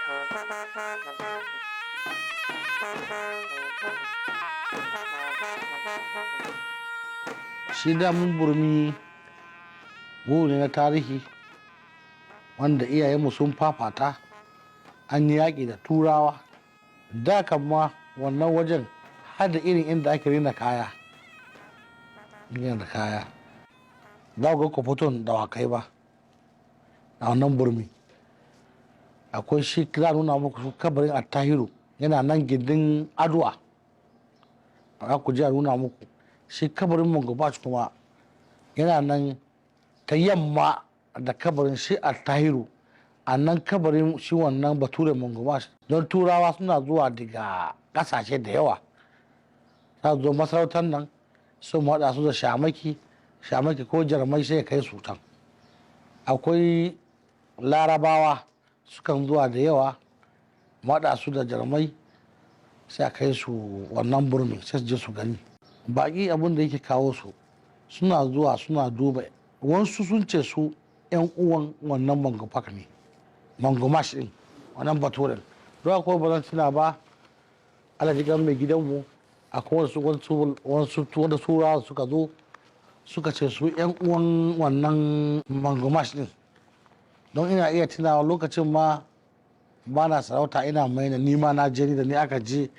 Shi damun burmi ne na tarihi wanda iyayenmu sun fafata, an yi yaƙi da turawa. Da kama wannan wajen har da irin inda ake rina kaya. Za ku ga kwafoton dawakai ba a wannan burmi. Akwai shi za nuna muku kabarin Attahiru yana nan gindin Adwa. Za ku je a nuna muku. Shi kabarin Mongobash kuma yana nan ta yamma da kabarin shi Attahiru. A nan kabarin shi wannan bature Mongobash, don turawa suna zuwa daga ƙasashe da yawa. Za su zo masarautar nan su haɗa su da shamaki ko jarmai sai ya kai su can. Akwai larabawa sukan zuwa da yawa, haɗa su da jarmai sai a kai su wannan burmi sai su je su gani. Baƙi abin da yake kawo su suna zuwa suna duba, wasu sun ce su 'yan uwan wannan Mongopak ne, Mongomash ɗin, wannan baturen. Don akwai ba zan tuna ba, alajigan mai gidanmu akwai wasu wanda turawa suka zo suka ce su 'yan uwan wannan Mongomash ɗin. Don ina iya tunawa lokacin ma ba na sarauta, ina maina ni ma na je, da ni aka je,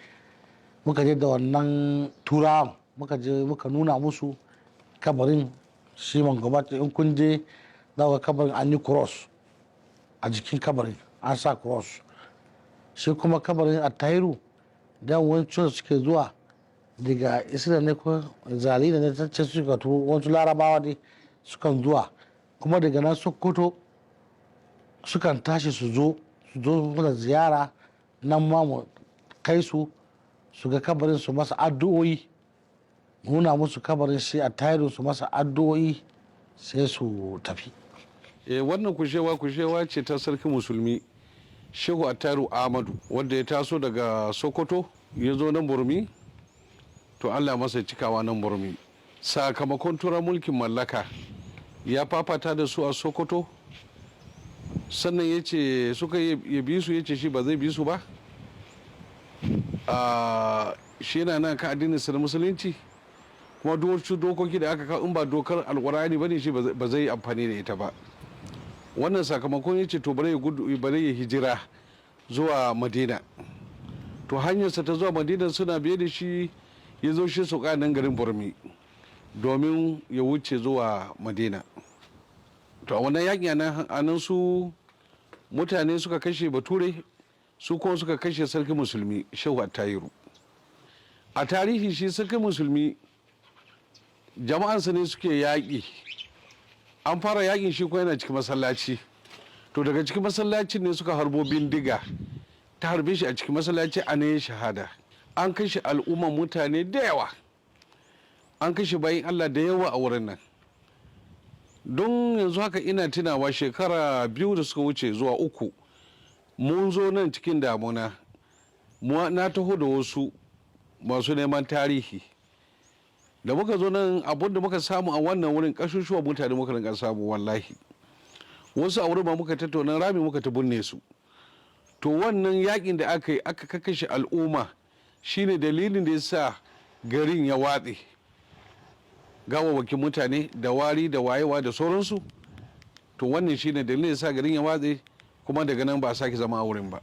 muka je da wannan turawan muka nuna musu kabarin shi Mongomash. In kun je za ga kabarin an yi cross a jikin kabarin, an sa cross. Shi kuma kabarin Attahiru dan wancan suke zuwa daga Isra ne ko Zali ne ta ce suka turo, wasu larabawa ne sukan zuwa, kuma daga nan Sokoto sukan tashi su zo mana ziyara nan ma mu kai su ga kabarin su masa addu'o'i, nuna musu kabarin shi Attahiru su masa addu'o'i sai su tafi. Wannan kushewa ce ta Sarkin Musulmi Shehu Attahiru Ahmadu, wanda ya taso daga Sokoto ya zo nan burmi, to Allah masa cikawa nan burmi. Sakamakon tura mulkin mallaka ya fafata da su a Sokoto, sannan ya ce suka ya bi su, ya ce shi ba zai bi su ba. Shi yana nan kan addinin sa na musulunci, kuma dokoki da aka kawo in ba dokar alkurani ba ne shi ba zai amfani da ita ba. Wannan sakamakon ya ce to bare ya hijira zuwa Madina. To hanyarsa ta zuwa Madina suna biye da shi, ya zo shi sauka nan garin burmi domin ya wuce zuwa Madina. To a wannan yaƙi a nan su mutane suka kashe bature, su kuma suka kashe Sarkin Musulmi Shehu Attahiru. A tarihi shi Sarkin Musulmi jama'ansa ne suke yaƙi. An fara yaƙin shi kuma yana cikin masallaci. To daga cikin masallacin ne suka harbo bindiga ta harbe shi a cikin masallaci, a ne shahada. An kashe al'umman mutane da yawa, an kashe bayin Allah da yawa a wurin nan. Don yanzu haka ina tunawa shekara 2 da suka wuce zuwa 3 mun zo nan cikin damuna, na taho da wasu masu neman tarihi. Da muka zo nan, abin da muka samu a wannan wurin kashushuwa mutane muka rinka samu wallahi. Wasu a wurin ma muka tattauna rami muka ta binne su. To wannan yakin da aka yi aka kakashe al'umma shine dalilin da ya sa garin ya watse, gawawwakin mutane da wari da wayewa da sauransu. To wannan shine dalilin da ya sa garin ya watse, kuma daga nan ba a sake zama a wurin ba.